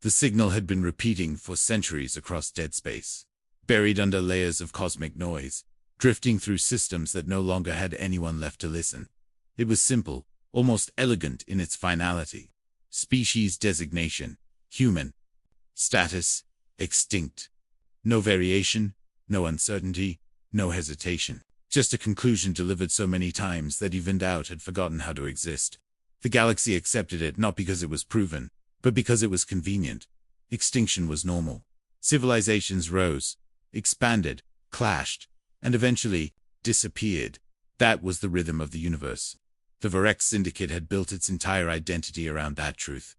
The signal had been repeating for centuries across dead space, buried under layers of cosmic noise, drifting through systems that no longer had anyone left to listen. It was simple, almost elegant in its finality. Species designation: human. Status: extinct. No variation, no uncertainty, no hesitation. Just a conclusion delivered so many times that even doubt had forgotten how to exist. The galaxy accepted it not because it was proven, but because it was convenient. Extinction was normal. Civilizations rose, expanded, clashed, and eventually disappeared. That was the rhythm of the universe. The Varex Syndicate had built its entire identity around that truth.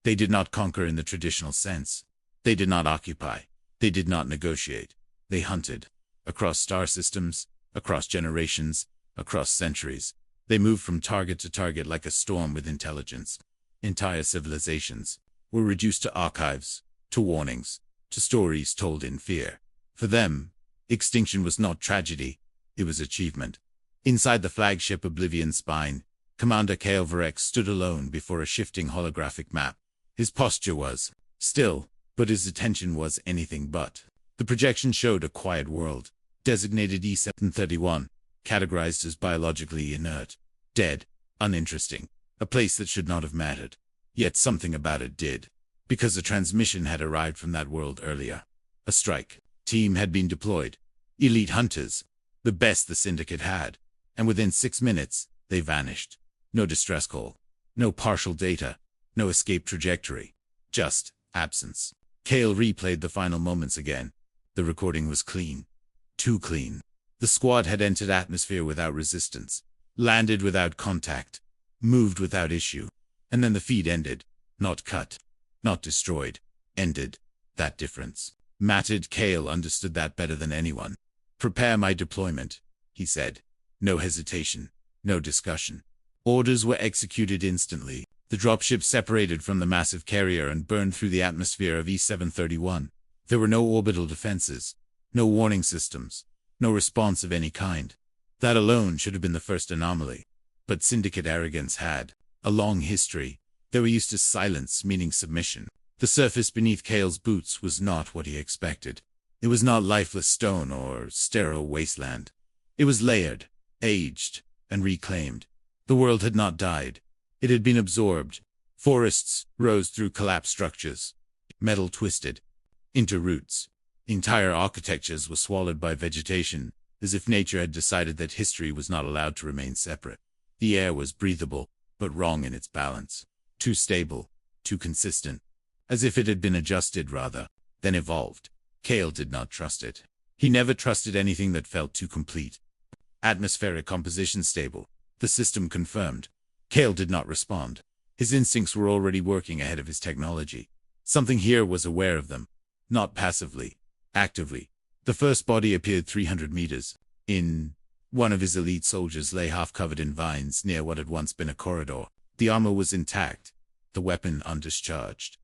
They did not conquer in the traditional sense. They did not occupy. They did not negotiate. They hunted. Across star systems, across generations, across centuries. They moved from target to target like a storm with intelligence. Entire civilizations were reduced to archives, to warnings, to stories told in fear. For them, extinction was not tragedy, it was achievement. Inside the flagship Oblivion's spine, Commander Kael Varex stood alone before a shifting holographic map. His posture was still, but his attention was anything but. The projection showed a quiet world, designated E731, categorized as biologically inert, dead, uninteresting, a place that should not have mattered. Yet something about it did, because a transmission had arrived from that world earlier. A strike team had been deployed, elite hunters, the best the Syndicate had, and within 6 minutes, they vanished. No distress call, no partial data, no escape trajectory, just absence. Kael replayed the final moments again. The recording was clean. Too clean. The squad had entered atmosphere without resistance, landed without contact, moved without issue. And then the feed ended. Not cut. Not destroyed. Ended. That difference. Matted. Kael understood that better than anyone. "Prepare my deployment," he said. No hesitation. No discussion. Orders were executed instantly. The dropship separated from the massive carrier and burned through the atmosphere of E731. There were no orbital defenses, no warning systems, no response of any kind. That alone should have been the first anomaly. But Syndicate arrogance had a long history. They were used to silence, meaning submission. The surface beneath Kael's boots was not what he expected. It was not lifeless stone or sterile wasteland. It was layered, aged, and reclaimed. The world had not died. It had been absorbed. Forests rose through collapsed structures. Metal twisted into roots. Entire architectures were swallowed by vegetation, as if nature had decided that history was not allowed to remain separate. The air was breathable, but wrong in its balance. Too stable, too consistent. As if it had been adjusted rather than evolved. Kael did not trust it. He never trusted anything that felt too complete. Atmospheric composition stable. The system confirmed. Kael did not respond. His instincts were already working ahead of his technology. Something here was aware of them. Not passively. Actively. The first body appeared 300 meters. In. One of his elite soldiers lay half-covered in vines near what had once been a corridor. The armor was intact. The weapon undischarged.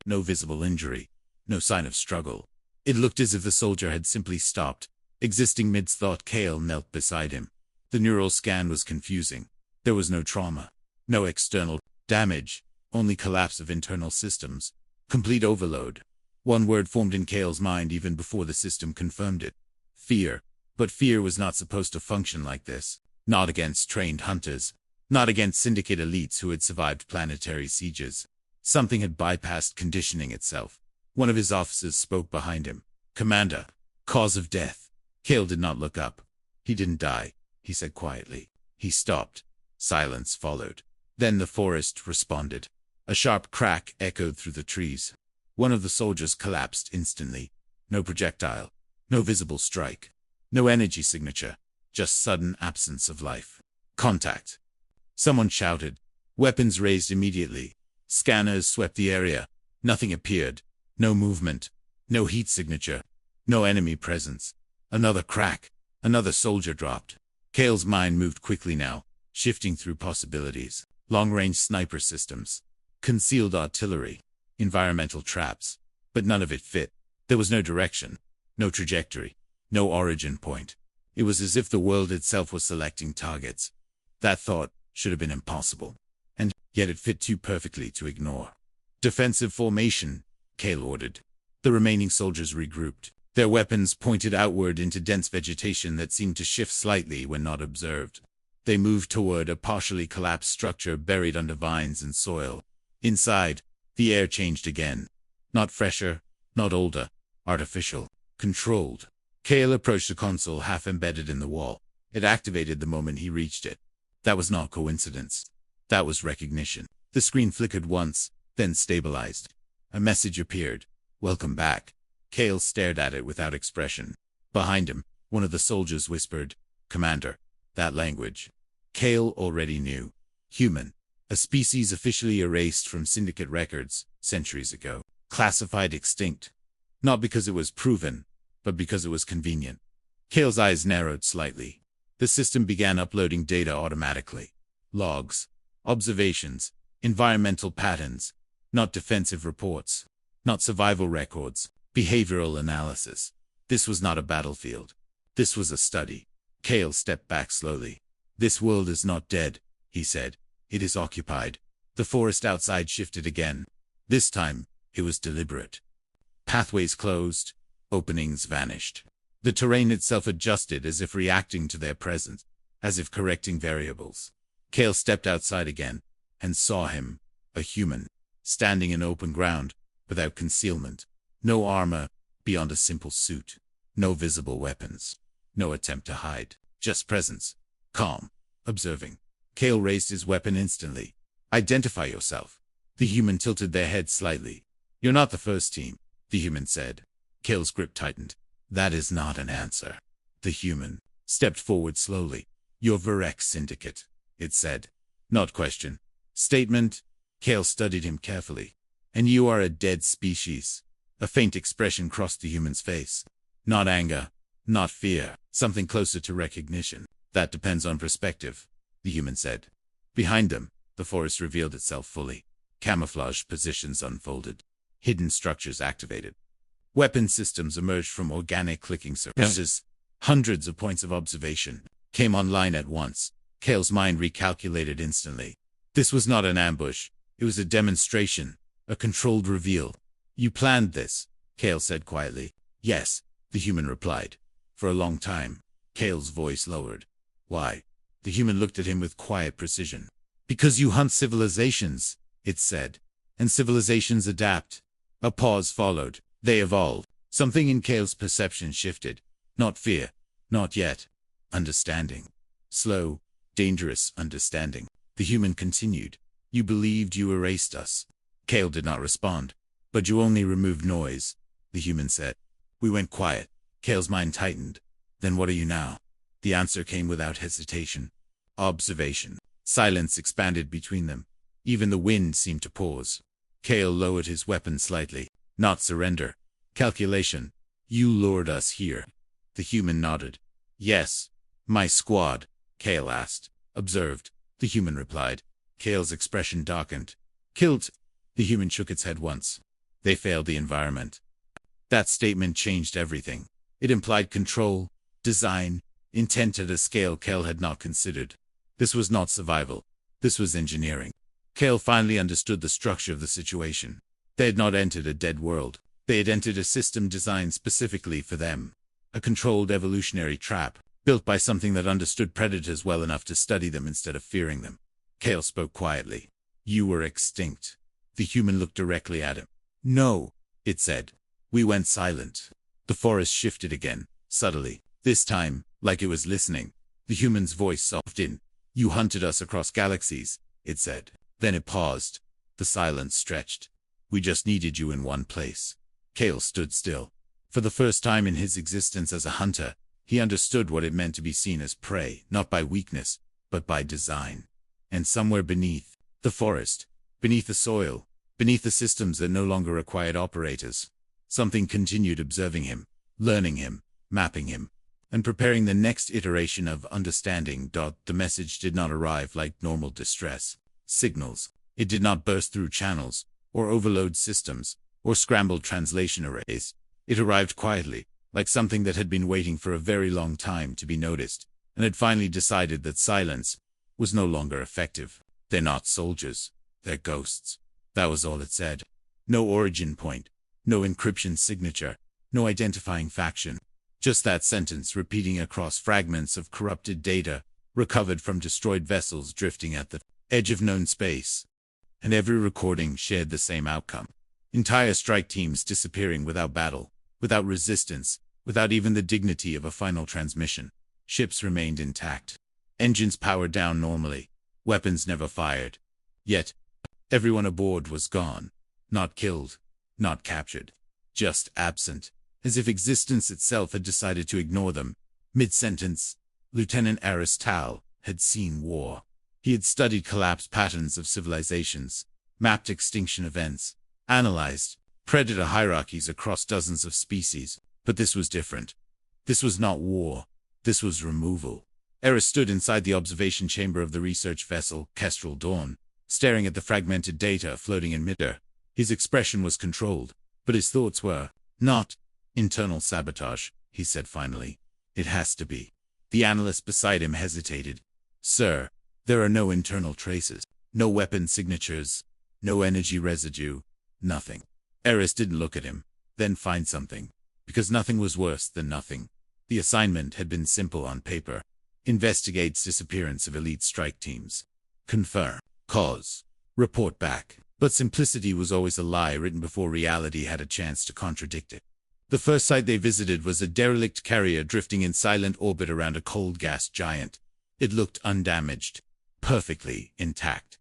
No visible injury. No sign of struggle. It looked as if the soldier had simply stopped, existing mid-thought. Kael knelt beside him. The neural scan was confusing. There was no trauma. No external damage. Only collapse of internal systems. Complete overload. One word formed in Kael's mind even before the system confirmed it. Fear. But fear was not supposed to function like this. Not against trained hunters. Not against Syndicate elites who had survived planetary sieges. Something had bypassed conditioning itself. One of his officers spoke behind him. "Commander, cause of death." Kael did not look up. "He didn't die," he said quietly. He stopped. Silence followed. Then the forest responded. A sharp crack echoed through the trees. One of the soldiers collapsed instantly. No projectile. No visible strike. No energy signature. Just sudden absence of life. Contact. Someone shouted. Weapons raised immediately. Scanners swept the area. Nothing appeared. No movement. No heat signature. No enemy presence. Another crack. Another soldier dropped. Kael's mind moved quickly now, shifting through possibilities. Long-range sniper systems. Concealed artillery. Environmental traps. But none of it fit. There was no direction. No trajectory. No origin point. It was as if the world itself was selecting targets. That thought should have been impossible. And yet it fit too perfectly to ignore. Defensive formation. Kael ordered. The remaining soldiers regrouped, their weapons pointed outward into dense vegetation that seemed to shift slightly when not observed. They moved toward a partially collapsed structure buried under vines and soil. Inside, the air changed again. Not fresher, not older, artificial, controlled. Kael approached a console half embedded in the wall. It activated the moment he reached it. That was not coincidence. That was recognition. The screen flickered once, then stabilized. A message appeared. "Welcome back." Kael stared at it without expression. Behind him, one of the soldiers whispered, "Commander." That language Kael already knew. Human. A species officially erased from Syndicate records centuries ago. Classified extinct. Not because it was proven, but because it was convenient. Kael's eyes narrowed slightly. The system began uploading data automatically. Logs, observations, environmental patterns, not defensive reports, not survival records, behavioral analysis. This was not a battlefield. This was a study. Kael stepped back slowly. "This world is not dead," he said. "It is occupied." The forest outside shifted again. This time, it was deliberate. Pathways closed, openings vanished. The terrain itself adjusted as if reacting to their presence, as if correcting variables. Kael stepped outside again, and saw him, a human, standing in open ground, without concealment. No armor, beyond a simple suit. No visible weapons. No attempt to hide. Just presence. Calm. Observing. Kael raised his weapon instantly. "Identify yourself." The human tilted their head slightly. "You're not the first team," the human said. Kael's grip tightened. "That is not an answer." The human stepped forward slowly. "You're Varex Syndicate," it said. Not question. Statement. Kael studied him carefully. "And you are a dead species." A faint expression crossed the human's face. Not anger, not fear, something closer to recognition. "That depends on perspective," the human said. Behind them, the forest revealed itself fully. Camouflage positions unfolded. Hidden structures activated. Weapon systems emerged from organic clicking surfaces. Hundreds of points of observation came online at once. Kael's mind recalculated instantly. This was not an ambush. It was a demonstration, a controlled reveal. "You planned this," Kael said quietly. "Yes," the human replied. For a long time, Kael's voice lowered. "Why?" The human looked at him with quiet precision. "Because you hunt civilizations," it said. "And civilizations adapt." A pause followed. They evolved. Something in Kael's perception shifted. Not fear. Not yet. Understanding. Slow, dangerous understanding. The human continued. "You believed you erased us." Kael did not respond. "But you only removed noise," the human said. "We went quiet." Kael's mind tightened. "Then what are you now?" The answer came without hesitation. Observation. Silence expanded between them. Even the wind seemed to pause. Kael lowered his weapon slightly. "Not surrender. Calculation. You lured us here." The human nodded. "Yes. My squad," Kael asked. "Observed," the human replied. Kael's expression darkened. "Killed." The human shook its head once. "They failed the environment." That statement changed everything. It implied control, design, intent at a scale Kael had not considered. This was not survival. This was engineering. Kael finally understood the structure of the situation. They had not entered a dead world. They had entered a system designed specifically for them. A controlled evolutionary trap, built by something that understood predators well enough to study them instead of fearing them. Kael spoke quietly. "You were extinct." The human looked directly at him. "No," it said. "We went silent." The forest shifted again, subtly. This time, like it was listening. The human's voice softened. "You hunted us across galaxies," it said. Then it paused. The silence stretched. "We just needed you in one place." Kael stood still. For the first time in his existence as a hunter, he understood what it meant to be seen as prey, not by weakness, but by design. And somewhere beneath the forest, beneath the soil, beneath the systems that no longer required operators, something continued observing him, learning him, mapping him, and preparing the next iteration of understanding. The message did not arrive like normal distress signals. It did not burst through channels, or overload systems, or scrambled translation arrays. It arrived quietly, like something that had been waiting for a very long time to be noticed, and had finally decided that silence was no longer effective. "They're not soldiers. They're ghosts." That was all it said. No origin point, No encryption signature, no identifying faction. Just that sentence repeating across fragments of corrupted data, recovered from destroyed vessels drifting at the edge of known space. And every recording shared the same outcome. Entire strike teams disappearing without battle, without resistance, without even the dignity of a final transmission. Ships remained intact. Engines powered down normally. Weapons never fired. Yet, everyone aboard was gone. Not killed, not captured. Just absent, as if existence itself had decided to ignore them. Mid-sentence, Lieutenant Arin had seen war. He had studied collapse patterns of civilizations, mapped extinction events, analyzed predator hierarchies across dozens of species. But this was different. This was not war. This was removal. Arin stood inside the observation chamber of the research vessel, Kestrel Dawn, staring at the fragmented data floating in midair. His expression was controlled, but his thoughts were not internal sabotage, he said finally. It has to be. The analyst beside him hesitated. Sir, there are no internal traces, no weapon signatures, no energy residue, nothing. Arin didn't look at him, then find something. Because nothing was worse than nothing. The assignment had been simple on paper. Investigates disappearance of elite strike teams. Confirm. Cause. Report back. But simplicity was always a lie written before reality had a chance to contradict it. The first site they visited was a derelict carrier drifting in silent orbit around a cold gas giant. It looked undamaged. Perfectly intact.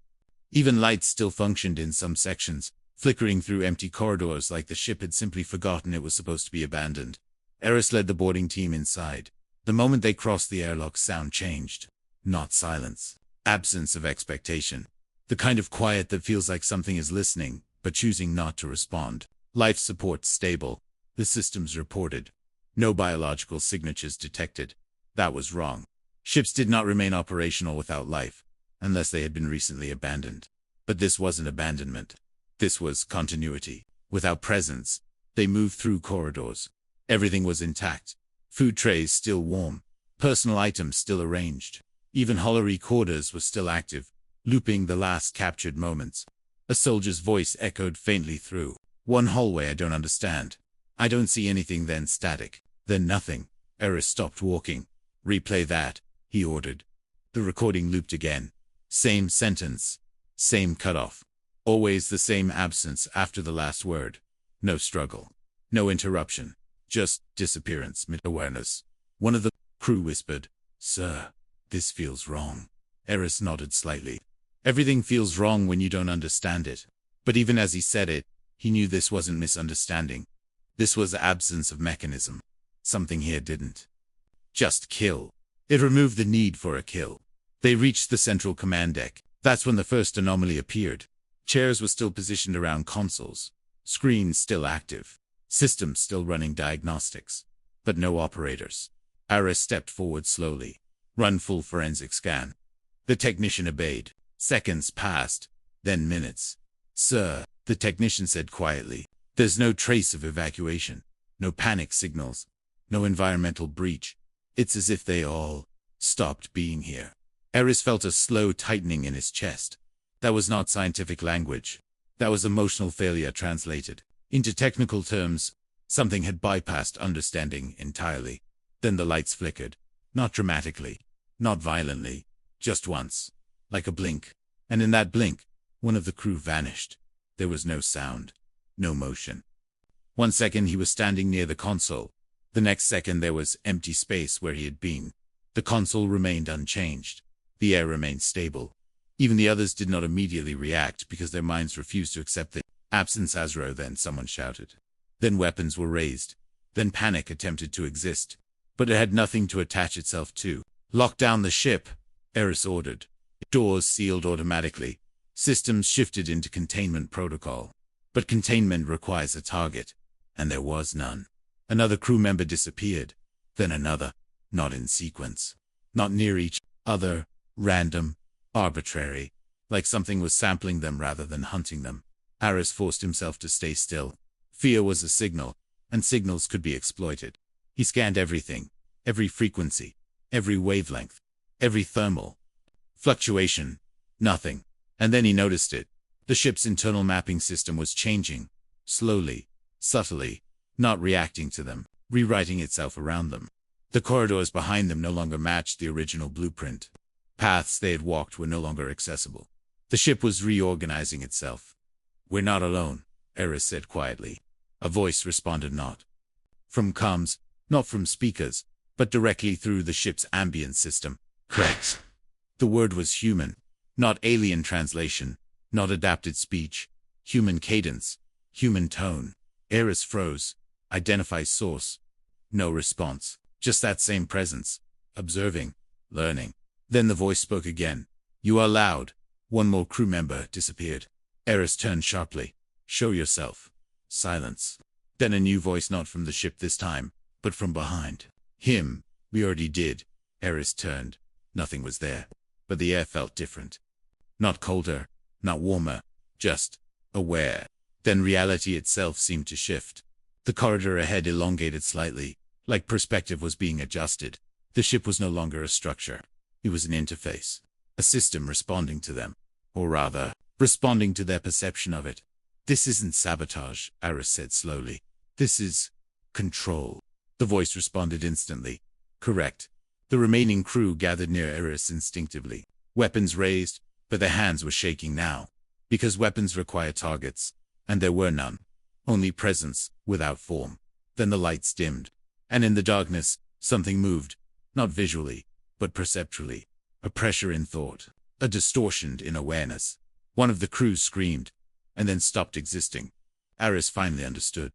Even lights still functioned in some sections, flickering through empty corridors like the ship had simply forgotten it was supposed to be abandoned. Arin led the boarding team inside. The moment they crossed the airlock, sound changed. Not silence. Absence of expectation. The kind of quiet that feels like something is listening, but choosing not to respond. Life support stable. The systems reported. No biological signatures detected. That was wrong. Ships did not remain operational without life, unless they had been recently abandoned. But this wasn't abandonment. This was continuity. Without presence, they moved through corridors. Everything was intact. Food trays still warm. Personal items still arranged. Even holo recorders were still active, looping the last captured moments. A soldier's voice echoed faintly through. One hallway I don't understand. I don't see anything, then static. Then nothing. Arin stopped walking. Replay that, he ordered. The recording looped again. Same sentence. Same cutoff. Always the same absence after the last word. No struggle. No interruption. Just disappearance mid-awareness. One of the crew whispered, Sir, this feels wrong. Arin nodded slightly. Everything feels wrong when you don't understand it. But even as he said it, he knew this wasn't misunderstanding. This was absence of mechanism. Something here didn't just kill. It removed the need for a kill. They reached the central command deck. That's when the first anomaly appeared. Chairs were still positioned around consoles. Screens still active. Systems still running diagnostics. But no operators. Arin stepped forward slowly. Run full forensic scan. The technician obeyed. Seconds passed. Then minutes. Sir, the technician said quietly. There's no trace of evacuation. No panic signals. No environmental breach. It's as if they all stopped being here. Arin felt a slow tightening in his chest. That was not scientific language. That was emotional failure translated into technical terms. Something had bypassed understanding entirely. Then the lights flickered. Not dramatically. Not violently. Just once. Like a blink. And in that blink, one of the crew vanished. There was no sound. No motion. 1 second he was standing near the console. The next second there was empty space where he had been. The console remained unchanged. The air remained stable. Even the others did not immediately react because their minds refused to accept the absence. Azro, then someone shouted. Then weapons were raised. Then panic attempted to exist. But it had nothing to attach itself to. Lock down the ship, Arin ordered. Doors sealed automatically. Systems shifted into containment protocol. But containment requires a target, and there was none. Another crew member disappeared. Then another. Not in sequence. Not near each other. Random. Arbitrary. Like something was sampling them rather than hunting them. Arin forced himself to stay still. Fear was a signal, and signals could be exploited. He scanned everything. Every frequency. Every wavelength. Every thermal fluctuation. Nothing. And then he noticed it. The ship's internal mapping system was changing. Slowly. subtly, not reacting to them, rewriting itself around them. The corridors behind them no longer matched the original blueprint. Paths they had walked were no longer accessible. The ship was reorganizing itself. "We're not alone," Arin said quietly. A voice responded not from comms, not from speakers, but directly through the ship's ambient system. Drax. The word was human, not alien translation, not adapted speech, human cadence, human tone. Arin froze. Identify source. No response. Just that same presence. Observing. Learning. Then the voice spoke again. "You are loud." One more crew member disappeared. Arin turned sharply. "Show yourself." Silence. Then a new voice, not from the ship this time, but from behind. "Him. We already did." Arin turned. Nothing was there. But the air felt different. Not colder, not warmer, just aware. Then reality itself seemed to shift. The corridor ahead elongated slightly, like perspective was being adjusted. The ship was no longer a structure. It was an interface. A system responding to them. Or rather, responding to their perception of it. "This isn't sabotage," Arin said slowly. "This is control." The voice responded instantly. "Correct." The remaining crew gathered near Arin instinctively. Weapons raised, but their hands were shaking now. Because weapons require targets, and there were none. Only presence, without form. Then the lights dimmed. And in the darkness, something moved. Not visually, but perceptually. A pressure in thought. A distortion in awareness. One of the crew screamed, and then stopped existing. Arin finally understood.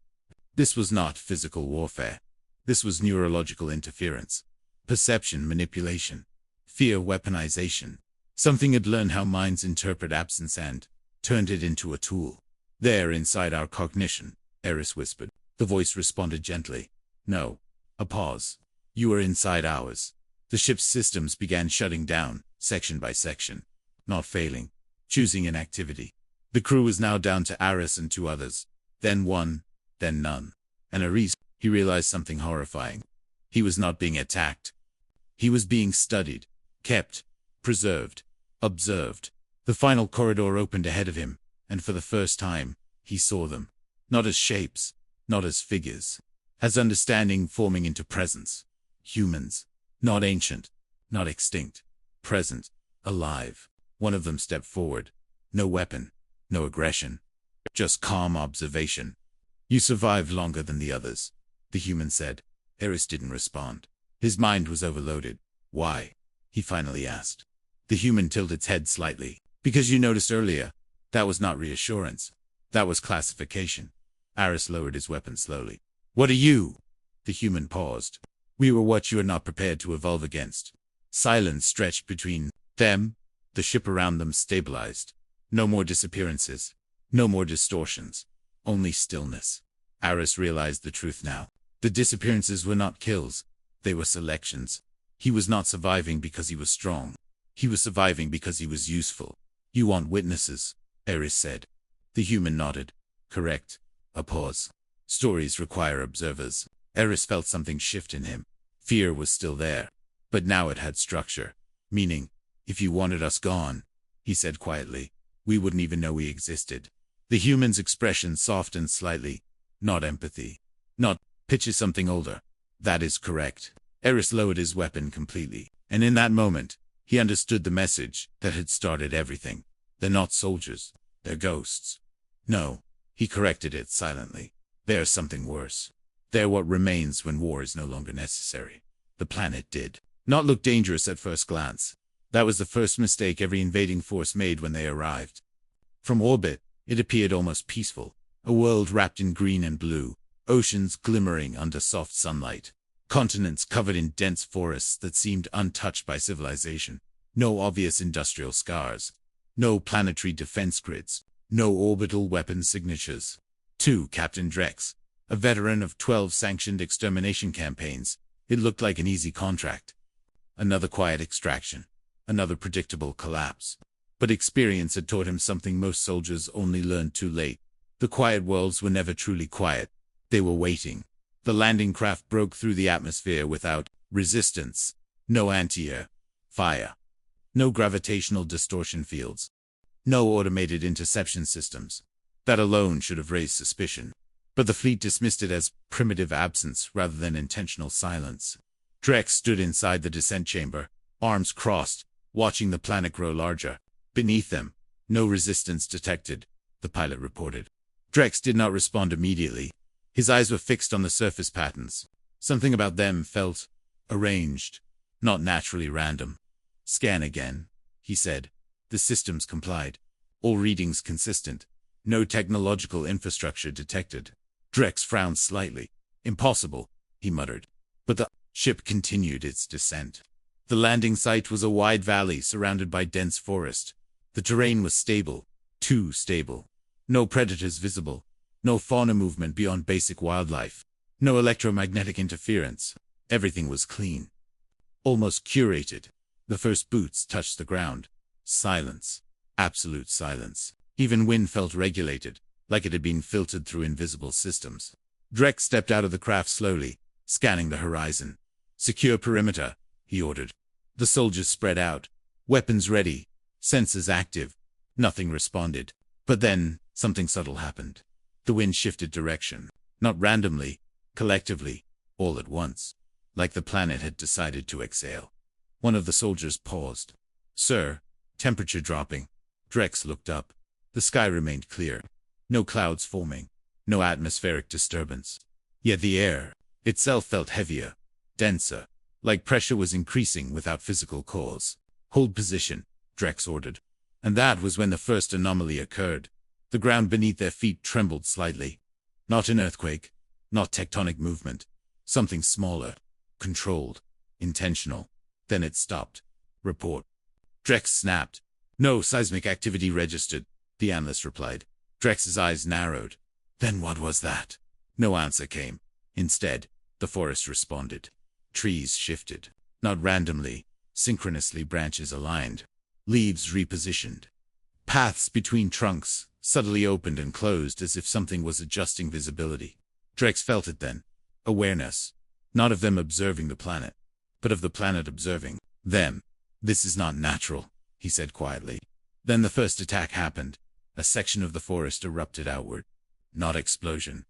This was not physical warfare. This was neurological interference. Perception manipulation. Fear weaponization. Something had learned how minds interpret absence and turned it into a tool. "There inside our cognition," Arin whispered. The voice responded gently. "No." A pause. "You are inside ours." The ship's systems began shutting down, section by section. Not failing. Choosing inactivity. The crew was now down to Arin and two others. Then one, then none. And Arin, he realized something horrifying. He was not being attacked. He was being studied, kept, preserved, observed. The final corridor opened ahead of him, and for the first time, he saw them. Not as shapes, not as figures. As understanding forming into presence. Humans. Not ancient, not extinct. Present, alive. One of them stepped forward. No weapon, no aggression. Just calm observation. "You survived longer than the others," the human said. Arin didn't respond. His mind was overloaded. "Why?" he finally asked. The human tilted its head slightly. "Because you noticed earlier." That was not reassurance. That was classification. Arin lowered his weapon slowly. "What are you?" The human paused. "We were what you are not prepared to evolve against." Silence stretched between them. The ship around them stabilized. No more disappearances. No more distortions. Only stillness. Arin realized the truth now. The disappearances were not kills. They were selections. He was not surviving because he was strong. He was surviving because he was useful. "You want witnesses," Arin said. The human nodded. "Correct." A pause. "Stories require observers." Arin felt something shift in him. Fear was still there, but now it had structure. Meaning, "If you wanted us gone," he said quietly, "we wouldn't even know we existed." The human's expression softened slightly. Not empathy. Not, "Picture something older." "That is correct." Arin lowered his weapon completely, and in that moment, he understood the message that had started everything. They're not soldiers. They're ghosts. No, he corrected it silently. They're something worse. They're what remains when war is no longer necessary. The planet did not look dangerous at first glance. That was the first mistake every invading force made when they arrived. From orbit, it appeared almost peaceful. A world wrapped in green and blue, oceans glimmering under soft sunlight, continents covered in dense forests that seemed untouched by civilization. No obvious industrial scars. No planetary defense grids. No orbital weapon signatures. Captain Drax, a veteran of 12 sanctioned extermination campaigns. It looked like an easy contract. Another quiet extraction. Another predictable collapse. But experience had taught him something most soldiers only learned too late. The quiet worlds were never truly quiet. They were waiting. The landing craft broke through the atmosphere without resistance. No anti-air fire. No gravitational distortion fields. No automated interception systems. That alone should have raised suspicion. but the fleet dismissed it as primitive absence rather than intentional silence. Drax stood inside the descent chamber, arms crossed, watching the planet grow larger. Beneath them, no resistance detected, the pilot reported. Drax did not respond immediately. His eyes were fixed on the surface patterns. Something about them felt arranged, not naturally random. "Scan again," he said. The systems complied. All readings consistent. No technological infrastructure detected. Drax frowned slightly. "Impossible," he muttered. But the ship continued its descent. The landing site was a wide valley surrounded by dense forest. The terrain was stable, too stable. No predators visible. No fauna movement beyond basic wildlife. No electromagnetic interference. Everything was clean. Almost curated. The first boots touched the ground. Silence. Absolute silence. Even wind felt regulated, like it had been filtered through invisible systems. Drax stepped out of the craft slowly, scanning the horizon. "Secure perimeter," he ordered. The soldiers spread out, weapons ready, sensors active. Nothing responded. But then, something subtle happened. The wind shifted direction. Not randomly, collectively, all at once. Like the planet had decided to exhale. One of the soldiers paused. "Sir, temperature dropping." Drax looked up. The sky remained clear. No clouds forming. No atmospheric disturbance. Yet the air itself felt heavier, denser, like pressure was increasing without physical cause. "Hold position," Drax ordered. And that was when the first anomaly occurred. The ground beneath their feet trembled slightly. Not an earthquake, not tectonic movement. Something smaller, controlled, intentional. Then it stopped. "Report." Drax snapped. "No seismic activity registered," the analyst replied. Drax's eyes narrowed. "Then what was that?" No answer came. Instead, the forest responded. Trees shifted. Not randomly, synchronously, branches aligned. Leaves repositioned. Paths between trunks subtly opened and closed as if something was adjusting visibility. Drax felt it then. Awareness. Not of them observing the planet, but of the planet observing them. "This is not natural," he said quietly. Then the first attack happened. A section of the forest erupted outward. Not explosion.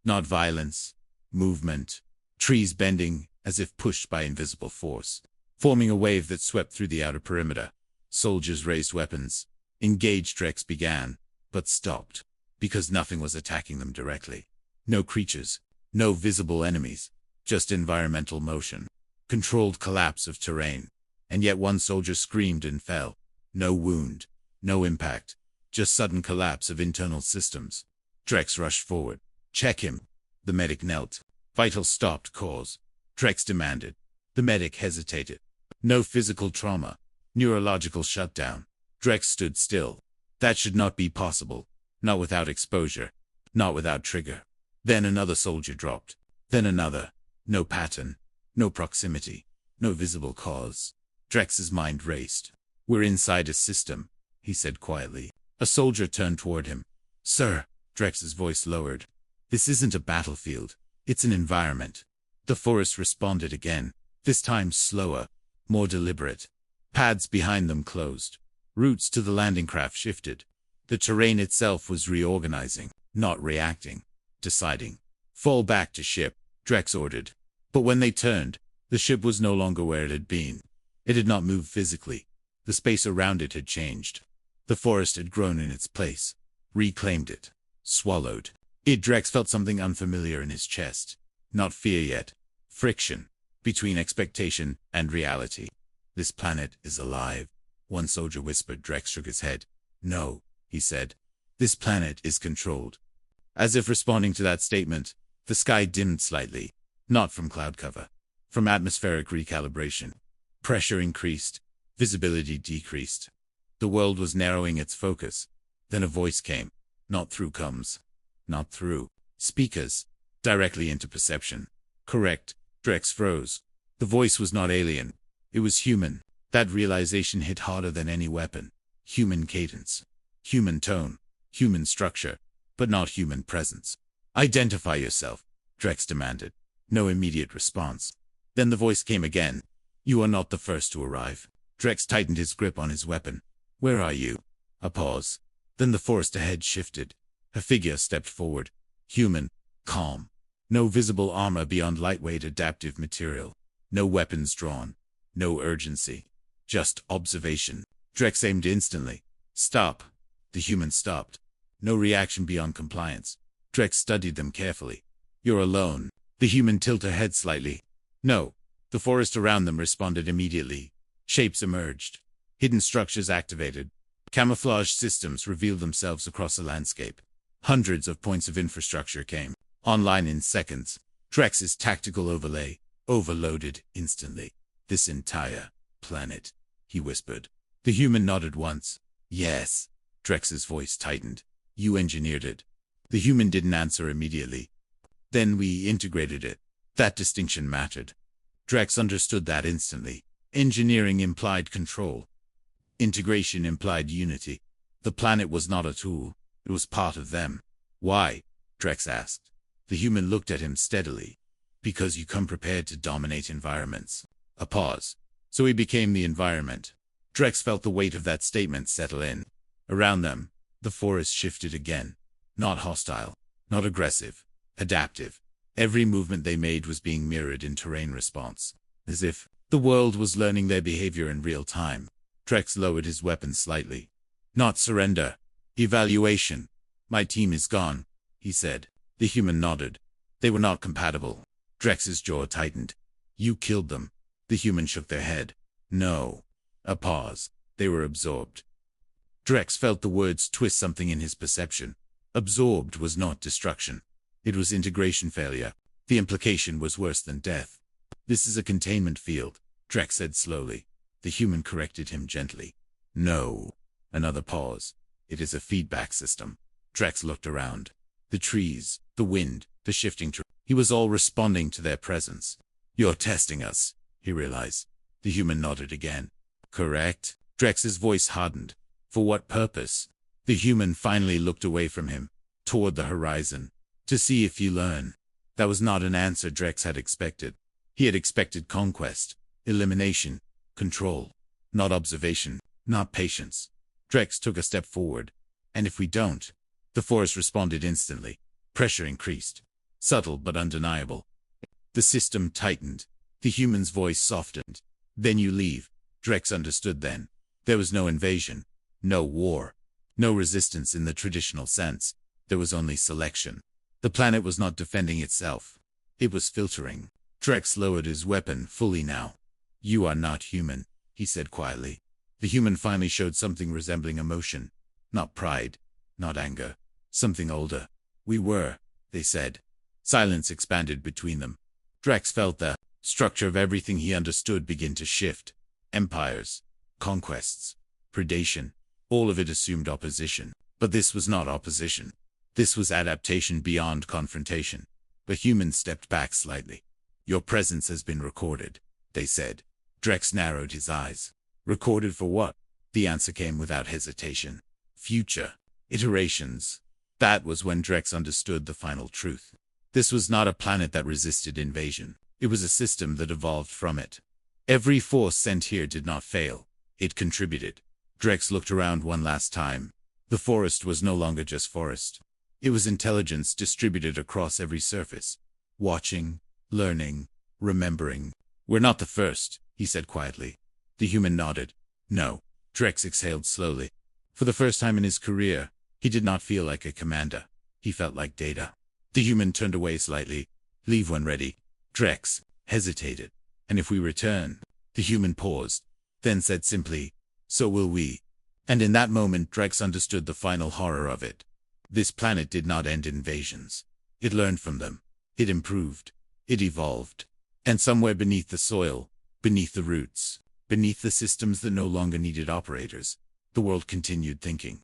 Not violence. Movement. Trees bending, as if pushed by invisible force. Forming a wave that swept through the outer perimeter. Soldiers raised weapons. Engaged. Drax began, but stopped. Because nothing was attacking them directly. No creatures. No visible enemies. Just environmental motion. Controlled collapse of terrain. And yet one soldier screamed and fell. No wound. No impact. Just sudden collapse of internal systems. Drax rushed forward. "Check him." The medic knelt. "Vital stopped. Cause." Drax demanded. The medic hesitated. "No physical trauma. Neurological shutdown." Drax stood still. That should not be possible. Not without exposure. Not without trigger. Then another soldier dropped. Then another. No pattern. No proximity. No visible cause. Drax's mind raced. "We're inside a system," he said quietly. A soldier turned toward him. "Sir," Drax's voice lowered. "This isn't a battlefield. It's an environment." The forest responded again. This time slower. More deliberate. Paths behind them closed. Routes to the landing craft shifted. The terrain itself was reorganizing, not reacting. Deciding. "Fall back to ship," Drax ordered. But when they turned, the ship was no longer where it had been. It had not moved physically. The space around it had changed. The forest had grown in its place. Reclaimed it. Swallowed it. Drax felt something unfamiliar in his chest. Not fear yet. Friction. Between expectation and reality. "This planet is alive," one soldier whispered. Drax shook his head. "No," he said. "This planet is controlled." As if responding to that statement, the sky dimmed slightly. Not from cloud cover. From atmospheric recalibration. Pressure increased. Visibility decreased. The world was narrowing its focus. Then a voice came. Not through comms. Not through speakers. Directly into perception. "Correct." Drax froze. The voice was not alien. It was human. That realization hit harder than any weapon. Human cadence. Human tone. Human structure. But not human presence. "Identify yourself," Drax demanded. No immediate response. Then the voice came again. "You are not the first to arrive." Drax tightened his grip on his weapon. "Where are you?" A pause. Then the forest ahead shifted. A figure stepped forward. Human. Calm. No visible armor beyond lightweight adaptive material. No weapons drawn. No urgency. Just observation. Drax aimed instantly. Stop. The human stopped. No reaction beyond compliance. Drax studied them carefully. You're alone. The human tilted her head slightly. No. The forest around them responded immediately. Shapes emerged. Hidden structures activated. Camouflage systems revealed themselves across the landscape. Hundreds of points of infrastructure came online in seconds. Drax's tactical overlay overloaded instantly. This entire planet, he whispered. The human nodded once. Yes. Drax's voice tightened. You engineered it. The human didn't answer immediately. Then we integrated it. That distinction mattered. Drax understood that instantly. Engineering implied control. Integration implied unity. The planet was not a tool. It was part of them. Why? Drax asked. The human looked at him steadily. Because you come prepared to dominate environments. A pause. So he became the environment. Drax felt the weight of that statement settle in. Around them, the forest shifted again. Not hostile. Not aggressive. Adaptive. Every movement they made was being mirrored in terrain response. As if the world was learning their behavior in real time. Drax lowered his weapon slightly. Not surrender. Evaluation. My team is gone, he said. The human nodded. They were not compatible. Drax's jaw tightened. You killed them. The human shook their head. No. A pause. They were absorbed. Drax felt the words twist something in his perception. Absorbed was not destruction. It was integration failure. The implication was worse than death. This is a containment field, Drax said slowly. The human corrected him gently. No. Another pause. It is a feedback system. Drax looked around. The trees, the wind, the shifting terrain. He was all responding to their presence. You're testing us, he realized. The human nodded again. Correct? Drax's voice hardened. For what purpose? The human finally looked away from him, toward the horizon. To see if you learn. That was not an answer Drax had expected. He had expected conquest, elimination, control. Not observation, not patience. Drax took a step forward. And if we don't? The force responded instantly. Pressure increased. Subtle but undeniable. The system tightened. The human's voice softened. Then you leave. Drax understood then. There was no invasion. No war. No resistance in the traditional sense. There was only selection. The planet was not defending itself. It was filtering. Drax lowered his weapon fully now. You are not human, he said quietly. The human finally showed something resembling emotion. Not pride. Not anger. Something older. We were, they said. Silence expanded between them. Drax felt the structure of everything he understood begin to shift. Empires. Conquests. Predation. All of it assumed opposition. But this was not opposition. This was adaptation beyond confrontation. The human stepped back slightly. Your presence has been recorded, they said. Drax narrowed his eyes. Recorded for what? The answer came without hesitation. Future. Iterations. That was when Drax understood the final truth. This was not a planet that resisted invasion. It was a system that evolved from it. Every force sent here did not fail. It contributed. Drax looked around one last time. The forest was no longer just forest. It was intelligence distributed across every surface. Watching, learning, remembering. We're not the first, he said quietly. The human nodded. No. Drax exhaled slowly. For the first time in his career, he did not feel like a commander. He felt like data. The human turned away slightly. Leave when ready. Drax hesitated. And if we return? The human paused, then said simply, so will we. And in that moment Drax understood the final horror of it. This planet did not end invasions. It learned from them. It improved. It evolved. And somewhere beneath the soil, beneath the roots, beneath the systems that no longer needed operators, the world continued thinking.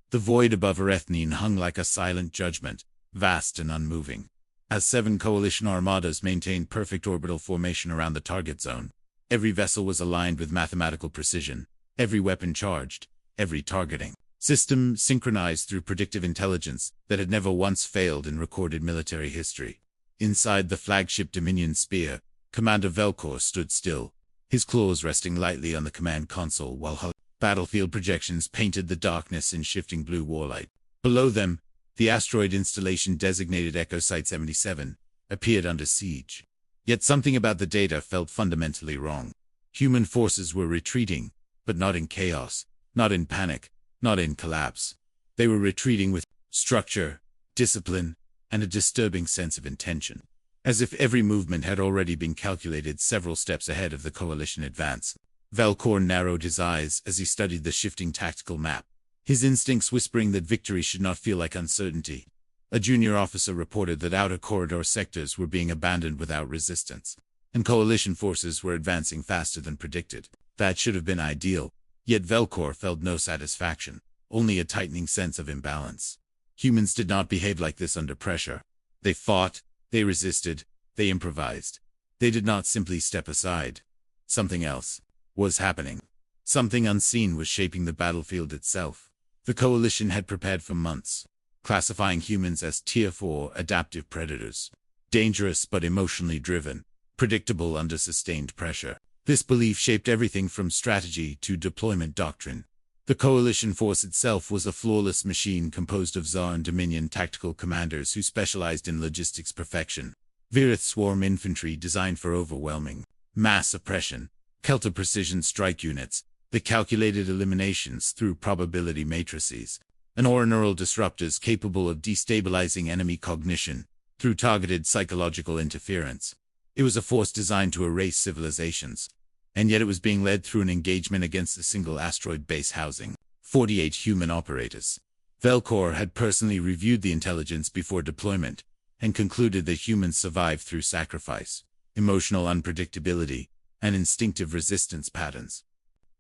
The void above Erethnine hung like a silent judgment, vast and unmoving. As 7 coalition armadas maintained perfect orbital formation around the target zone, every vessel was aligned with mathematical precision, every weapon charged, every targeting system synchronized through predictive intelligence that had never once failed in recorded military history. Inside the flagship Dominion Spear, Commander Velcor stood still, his claws resting lightly on the command console while battlefield projections painted the darkness in shifting blue warlight. Below them, The asteroid installation designated Echo Site 77 appeared under siege. Yet something about the data felt fundamentally wrong. Human forces were retreating, but not in chaos, not in panic, not in collapse. They were retreating with structure, discipline, and a disturbing sense of intention. As if every movement had already been calculated several steps ahead of the coalition advance. Velcor narrowed his eyes as he studied the shifting tactical map, his instincts whispering that victory should not feel like uncertainty. A junior officer reported that outer corridor sectors were being abandoned without resistance, and coalition forces were advancing faster than predicted. That should have been ideal, yet Velcor felt no satisfaction, only a tightening sense of imbalance. Humans did not behave like this under pressure. They fought, they resisted, they improvised. They did not simply step aside. Something else was happening. Something unseen was shaping the battlefield itself. The coalition had prepared for months, classifying humans as Tier 4 adaptive predators. Dangerous but emotionally driven, predictable under sustained pressure. This belief shaped everything from strategy to deployment doctrine. The coalition force itself was a flawless machine composed of Tsar and Dominion tactical commanders who specialized in logistics perfection. Virith swarm infantry designed for overwhelming mass suppression. Kelta precision strike units, the calculated eliminations through probability matrices, and neural disruptors capable of destabilizing enemy cognition through targeted psychological interference. It was a force designed to erase civilizations, and yet it was being led through an engagement against a single asteroid base housing 48 human operators. Velcor had personally reviewed the intelligence before deployment and concluded that humans survived through sacrifice, emotional unpredictability, and instinctive resistance patterns.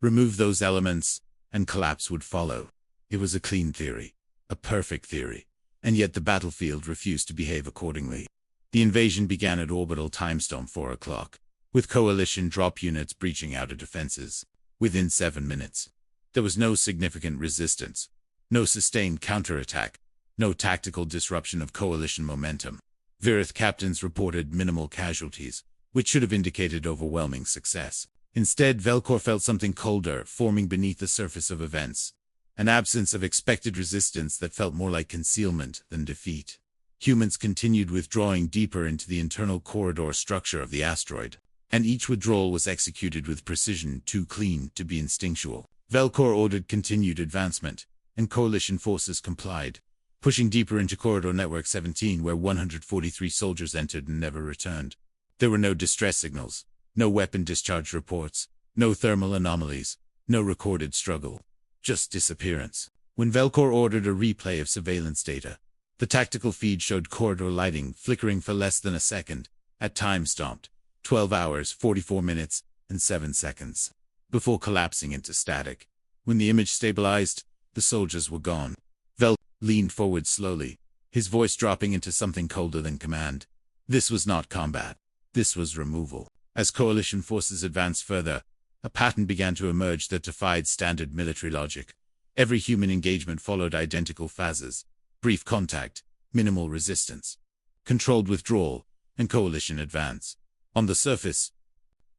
Remove those elements, and collapse would follow. It was a clean theory, a perfect theory, and yet the battlefield refused to behave accordingly. The invasion began at orbital timestamp 4 o'clock, with coalition drop units breaching outer defenses. Within 7 minutes, there was no significant resistance, no sustained counterattack, no tactical disruption of coalition momentum. Virith captains reported minimal casualties, which should have indicated overwhelming success. Instead, Velcor felt something colder forming beneath the surface of events, an absence of expected resistance that felt more like concealment than defeat. Humans continued withdrawing deeper into the internal corridor structure of the asteroid, and each withdrawal was executed with precision too clean to be instinctual. Velcor ordered continued advancement, and coalition forces complied, pushing deeper into Corridor Network 17 where 143 soldiers entered and never returned. There were no distress signals, no weapon discharge reports, no thermal anomalies, no recorded struggle, just disappearance. When Velcor ordered a replay of surveillance data, the tactical feed showed corridor lighting flickering for less than a second, at time stopped, 12 hours, 44 minutes, and 7 seconds, before collapsing into static. When the image stabilized, the soldiers were gone. Velcor leaned forward slowly, his voice dropping into something colder than command. This was not combat. This was removal. As coalition forces advanced further, a pattern began to emerge that defied standard military logic. Every human engagement followed identical phases: brief contact, minimal resistance, controlled withdrawal, and coalition advance. On the surface,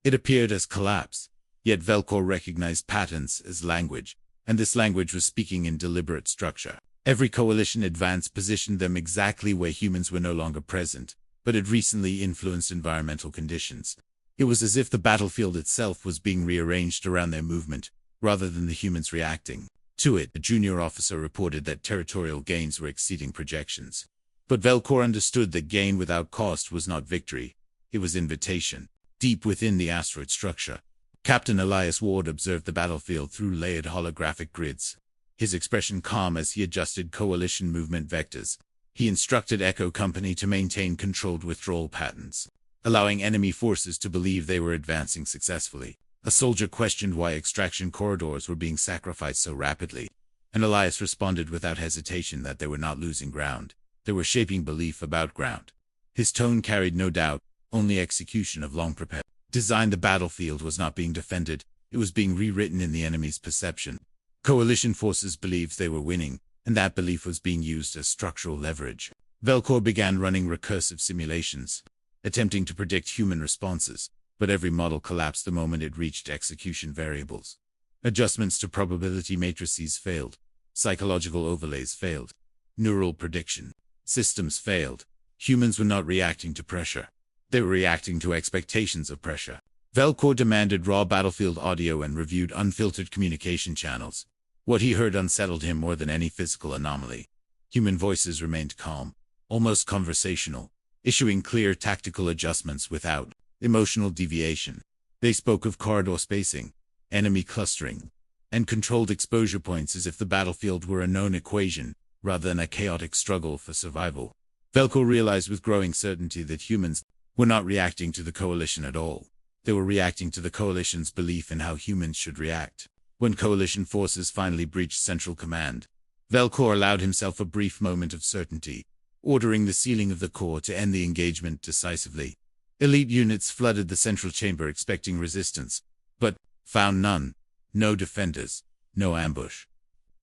it appeared as collapse, yet Velcor recognized patterns as language, and this language was speaking in deliberate structure. Every coalition advance positioned them exactly where humans were no longer present, but had recently influenced environmental conditions. It was as if the battlefield itself was being rearranged around their movement, rather than the humans reacting to it. A junior officer reported that territorial gains were exceeding projections. But Velcor understood that gain without cost was not victory, it was invitation. Deep within the asteroid structure, Captain Elias Ward observed the battlefield through layered holographic grids, his expression calm as he adjusted coalition movement vectors. He instructed Echo Company to maintain controlled withdrawal patterns, allowing enemy forces to believe they were advancing successfully. A soldier questioned why extraction corridors were being sacrificed so rapidly, and Elias responded without hesitation that they were not losing ground. They were shaping belief about ground. His tone carried no doubt, only execution of long prepared design. The battlefield was not being defended, it was being rewritten in the enemy's perception. Coalition forces believed they were winning, and that belief was being used as structural leverage. Velcor began running recursive simulations, attempting to predict human responses, but every model collapsed the moment it reached execution variables. Adjustments to probability matrices failed. Psychological overlays failed. Neural prediction. Systems failed. Humans were not reacting to pressure. They were reacting to expectations of pressure. Velcor demanded raw battlefield audio and reviewed unfiltered communication channels. What he heard unsettled him more than any physical anomaly. Human voices remained calm, almost conversational, issuing clear tactical adjustments without emotional deviation. They spoke of corridor spacing, enemy clustering, and controlled exposure points as if the battlefield were a known equation, rather than a chaotic struggle for survival. Velcor realized with growing certainty that humans were not reacting to the Coalition at all. They were reacting to the Coalition's belief in how humans should react. When Coalition forces finally breached Central Command, Velcor allowed himself a brief moment of certainty, ordering the sealing of the core to end the engagement decisively. Elite units flooded the central chamber expecting resistance, but found none. No defenders, no ambush.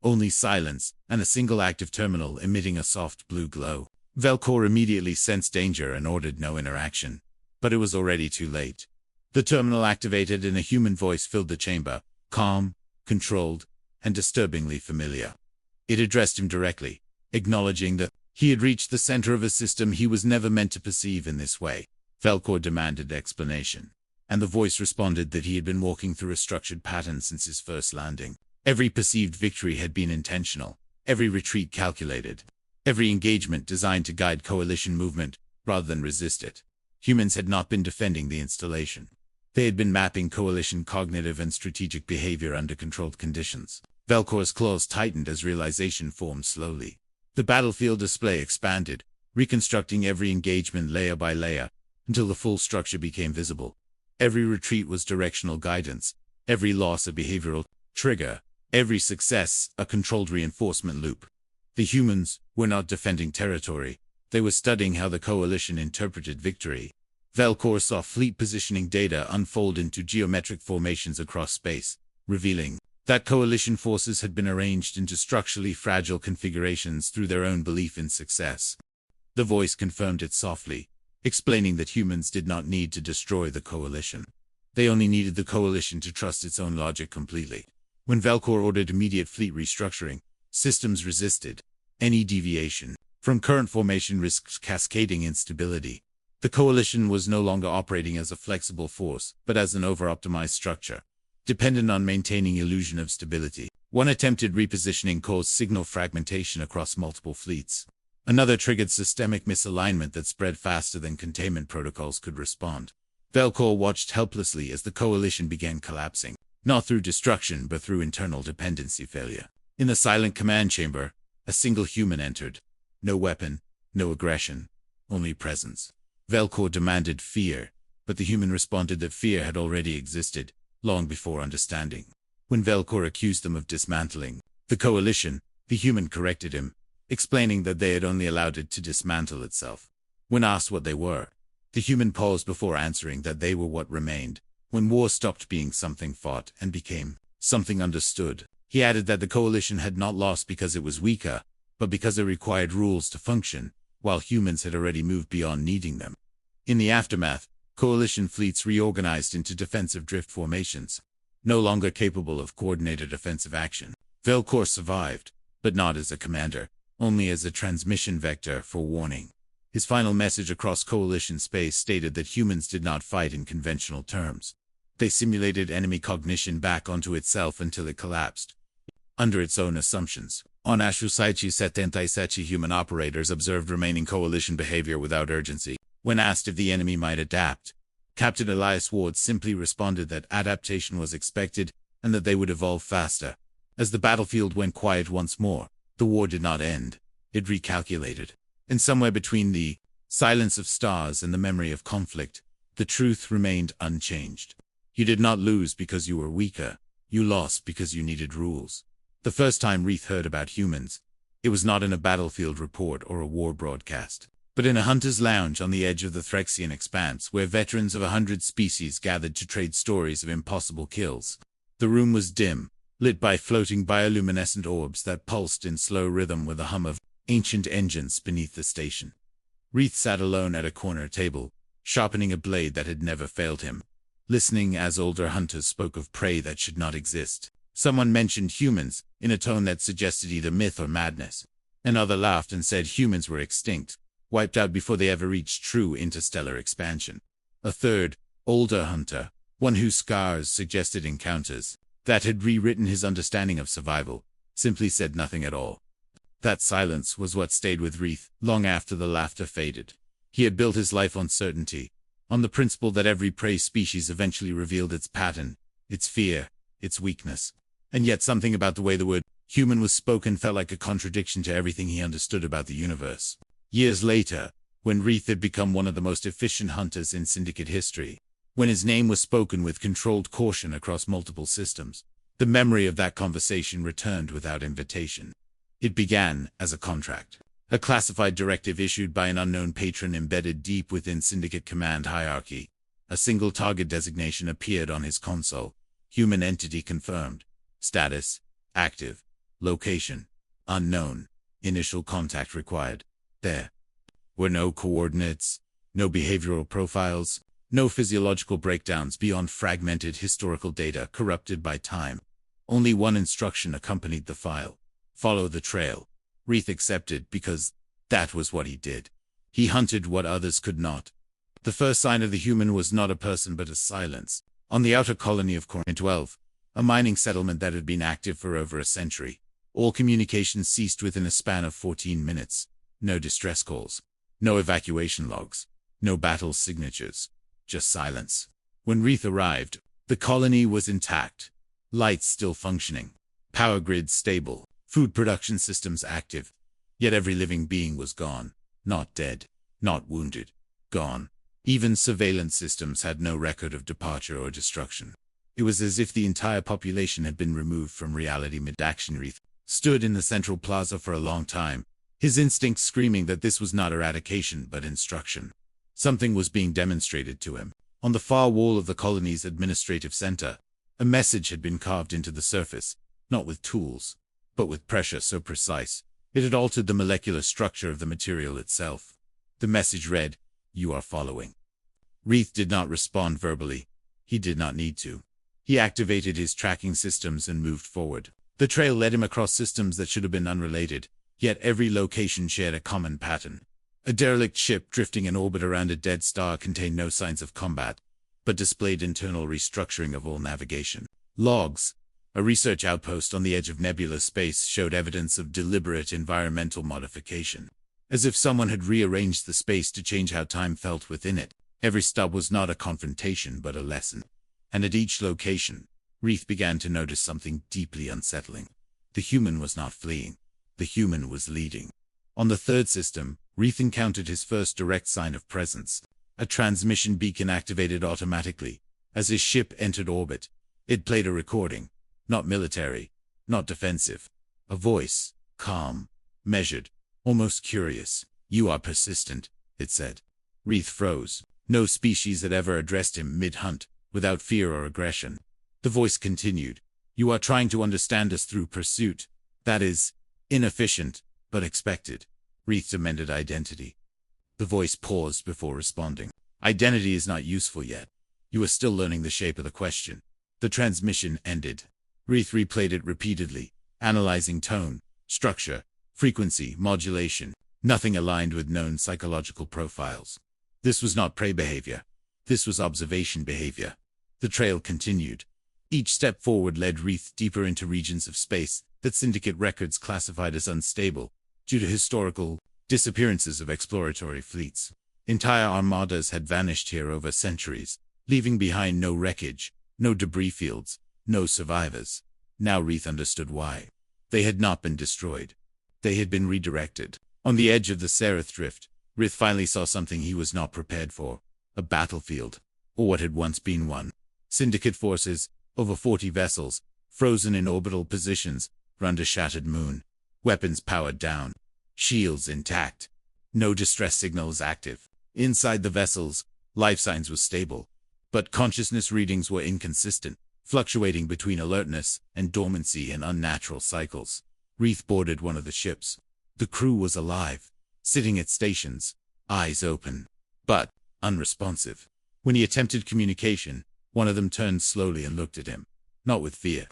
Only silence, and a single active terminal emitting a soft blue glow. Velcor immediately sensed danger and ordered no interaction. But it was already too late. The terminal activated and a human voice filled the chamber, calm, controlled, and disturbingly familiar. It addressed him directly, acknowledging that he had reached the center of a system he was never meant to perceive in this way. Velcor demanded explanation, and the voice responded that he had been walking through a structured pattern since his first landing. Every perceived victory had been intentional, every retreat calculated, every engagement designed to guide Coalition movement rather than resist it. Humans had not been defending the installation. They had been mapping Coalition cognitive and strategic behavior under controlled conditions. Velcor's claws tightened as realization formed slowly. The battlefield display expanded, reconstructing every engagement layer by layer, until the full structure became visible. Every retreat was directional guidance, every loss a behavioral trigger, every success a controlled reinforcement loop. The humans were not defending territory, they were studying how the Coalition interpreted victory. Velcor saw fleet positioning data unfold into geometric formations across space, revealing that Coalition forces had been arranged into structurally fragile configurations through their own belief in success. The voice confirmed it softly, explaining that humans did not need to destroy the Coalition. They only needed the Coalition to trust its own logic completely. When Velcor ordered immediate fleet restructuring, systems resisted. Any deviation from current formation risked cascading instability. The Coalition was no longer operating as a flexible force, but as an over-optimized structure, dependent on maintaining illusion of stability. One attempted repositioning caused signal fragmentation across multiple fleets. Another triggered systemic misalignment that spread faster than containment protocols could respond. Velcor watched helplessly as the Coalition began collapsing, not through destruction but through internal dependency failure. In the silent command chamber, a single human entered. No weapon, no aggression, only presence. Velcor demanded fear, but the human responded that fear had already existed, long before understanding. When Velcor accused them of dismantling the Coalition, the human corrected him, explaining that they had only allowed it to dismantle itself. When asked what they were, the human paused before answering that they were what remained, when war stopped being something fought and became something understood. He added that the Coalition had not lost because it was weaker, but because it required rules to function, while humans had already moved beyond needing them. In the aftermath, Coalition fleets reorganized into defensive drift formations, no longer capable of coordinated offensive action. Velcor survived, but not as a commander, only as a transmission vector for warning. His final message across Coalition space stated that humans did not fight in conventional terms. They simulated enemy cognition back onto itself until it collapsed, under its own assumptions. On Ashusaichi 77 human operators observed remaining Coalition behavior without urgency. When asked if the enemy might adapt, Captain Elias Ward simply responded that adaptation was expected and that they would evolve faster. As the battlefield went quiet once more, the war did not end. It recalculated. And somewhere between the silence of stars and the memory of conflict, the truth remained unchanged. You did not lose because you were weaker. You lost because you needed rules. The first time Reith heard about humans, it was not in a battlefield report or a war broadcast, but in a hunter's lounge on the edge of the Threxian expanse where veterans of 100 species gathered to trade stories of impossible kills. The room was dim, lit by floating bioluminescent orbs that pulsed in slow rhythm with the hum of ancient engines beneath the station. Reith sat alone at a corner table, sharpening a blade that had never failed him, listening as older hunters spoke of prey that should not exist. Someone mentioned humans, in a tone that suggested either myth or madness. Another laughed and said humans were extinct, wiped out before they ever reached true interstellar expansion. A third, older hunter, one whose scars suggested encounters that had rewritten his understanding of survival, simply said nothing at all. That silence was what stayed with Reith long after the laughter faded. He had built his life on certainty, on the principle that every prey species eventually revealed its pattern, its fear, its weakness. And yet something about the way the word human was spoken felt like a contradiction to everything he understood about the universe. Years later, when Reith had become one of the most efficient hunters in Syndicate history, when his name was spoken with controlled caution across multiple systems, the memory of that conversation returned without invitation. It began as a contract, a classified directive issued by an unknown patron embedded deep within Syndicate command hierarchy. A single target designation appeared on his console. Human entity confirmed. Status: active. Location: unknown. Initial contact required. There were no coordinates, no behavioral profiles, no physiological breakdowns beyond fragmented historical data corrupted by time. Only one instruction accompanied the file: follow the trail. Reith accepted because that was what he did. He hunted what others could not. The first sign of the human was not a person but a silence. On the outer colony of Corn 12, a mining settlement that had been active for over a century, all communications ceased within a span of 14 minutes. No distress calls, no evacuation logs, no battle signatures, just silence. When Reith arrived, the colony was intact, lights still functioning, power grids stable, food production systems active. Yet every living being was gone, not dead, not wounded, gone. Even surveillance systems had no record of departure or destruction. It was as if the entire population had been removed from reality mid-action. Reith stood in the central plaza for a long time, his instincts screaming that this was not eradication but instruction. Something was being demonstrated to him. On the far wall of the colony's administrative center, a message had been carved into the surface, not with tools, but with pressure so precise, it had altered the molecular structure of the material itself. The message read, "You are following." Reith did not respond verbally. He did not need to. He activated his tracking systems and moved forward. The trail led him across systems that should have been unrelated, yet every location shared a common pattern. A derelict ship drifting in orbit around a dead star contained no signs of combat, but displayed internal restructuring of all navigation. Logs. A research outpost on the edge of nebulous space showed evidence of deliberate environmental modification, as if someone had rearranged the space to change how time felt within it. Every stub was not a confrontation but a lesson. And at each location, Reith began to notice something deeply unsettling. The human was not fleeing. The human was leading. On the third system, Reith encountered his first direct sign of presence. A transmission beacon activated automatically. As his ship entered orbit, it played a recording. Not military, not defensive. A voice, calm, measured, almost curious. "You are persistent," it said. Reith froze. No species had ever addressed him mid-hunt, without fear or aggression. The voice continued. "You are trying to understand us through pursuit. That is, inefficient, but expected." Reith amended identity. The voice paused before responding. "Identity is not useful yet. You are still learning the shape of the question." The transmission ended. Reith replayed it repeatedly, analyzing tone, structure, frequency, modulation. Nothing aligned with known psychological profiles. This was not prey behavior. This was observation behavior. The trail continued. Each step forward led Reith deeper into regions of space that Syndicate records classified as unstable, due to historical disappearances of exploratory fleets. Entire armadas had vanished here over centuries, leaving behind no wreckage, no debris fields, no survivors. Now Reith understood why. They had not been destroyed. They had been redirected. On the edge of the Seraph Drift, Reith finally saw something he was not prepared for. A battlefield, or what had once been one. Syndicate forces, over 40 vessels, frozen in orbital positions, around a shattered moon. Weapons powered down. Shields intact. No distress signals active. Inside the vessels, life signs were stable, but consciousness readings were inconsistent, fluctuating between alertness and dormancy in unnatural cycles. Reith boarded one of the ships. The crew was alive, sitting at stations, eyes open, but unresponsive. When he attempted communication, one of them turned slowly and looked at him. Not with fear,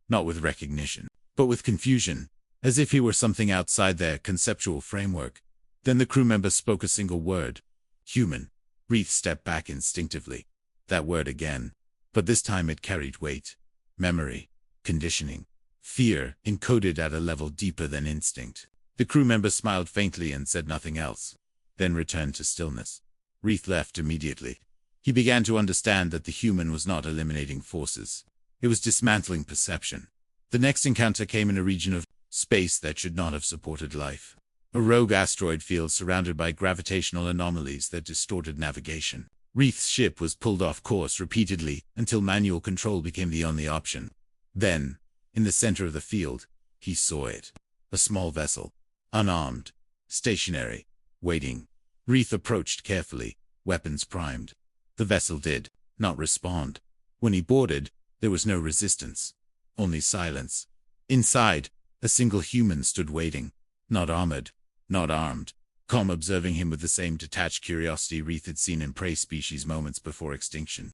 not with recognition, but with confusion, as if he were something outside their conceptual framework. Then the crew member spoke a single word. Human. Reith stepped back instinctively. That word again. But this time it carried weight. Memory. Conditioning. Fear, encoded at a level deeper than instinct. The crew member smiled faintly and said nothing else. Then returned to stillness. Reith left immediately. He began to understand that the human was not eliminating forces. It was dismantling perception. The next encounter came in a region of space that should not have supported life. A rogue asteroid field surrounded by gravitational anomalies that distorted navigation. Reith's ship was pulled off course repeatedly until manual control became the only option. Then, in the center of the field, he saw it. A small vessel. Unarmed. Stationary. Waiting. Reith approached carefully, weapons primed. The vessel did not respond. When he boarded, there was no resistance. Only silence. Inside, a single human stood waiting. Not armored. Not armed. Calm, observing him with the same detached curiosity Reith had seen in prey species moments before extinction.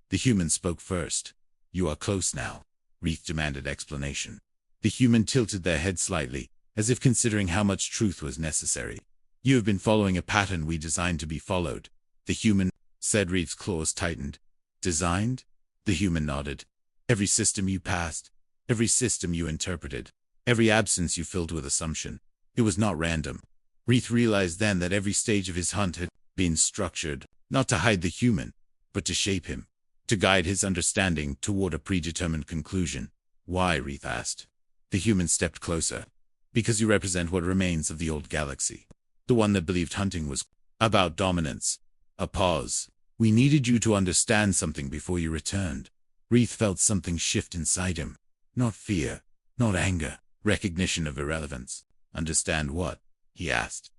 The human spoke first. "You are close now." Reith demanded explanation. The human tilted their head slightly, as if considering how much truth was necessary. "You have been following a pattern we designed to be followed." The human said. Reith's claws tightened. "Designed?" The human nodded. "Every system you passed. Every system you interpreted. Every absence you filled with assumption. It was not random." Reith realized then that every stage of his hunt had been structured, not to hide the human, but to shape him, to guide his understanding toward a predetermined conclusion. "Why?" Reith asked. The human stepped closer. "Because you represent what remains of the old galaxy. The one that believed hunting was about dominance." A pause. "We needed you to understand something before you returned." Reith felt something shift inside him. Not fear, not anger, recognition of irrelevance. "Understand what?" he asked.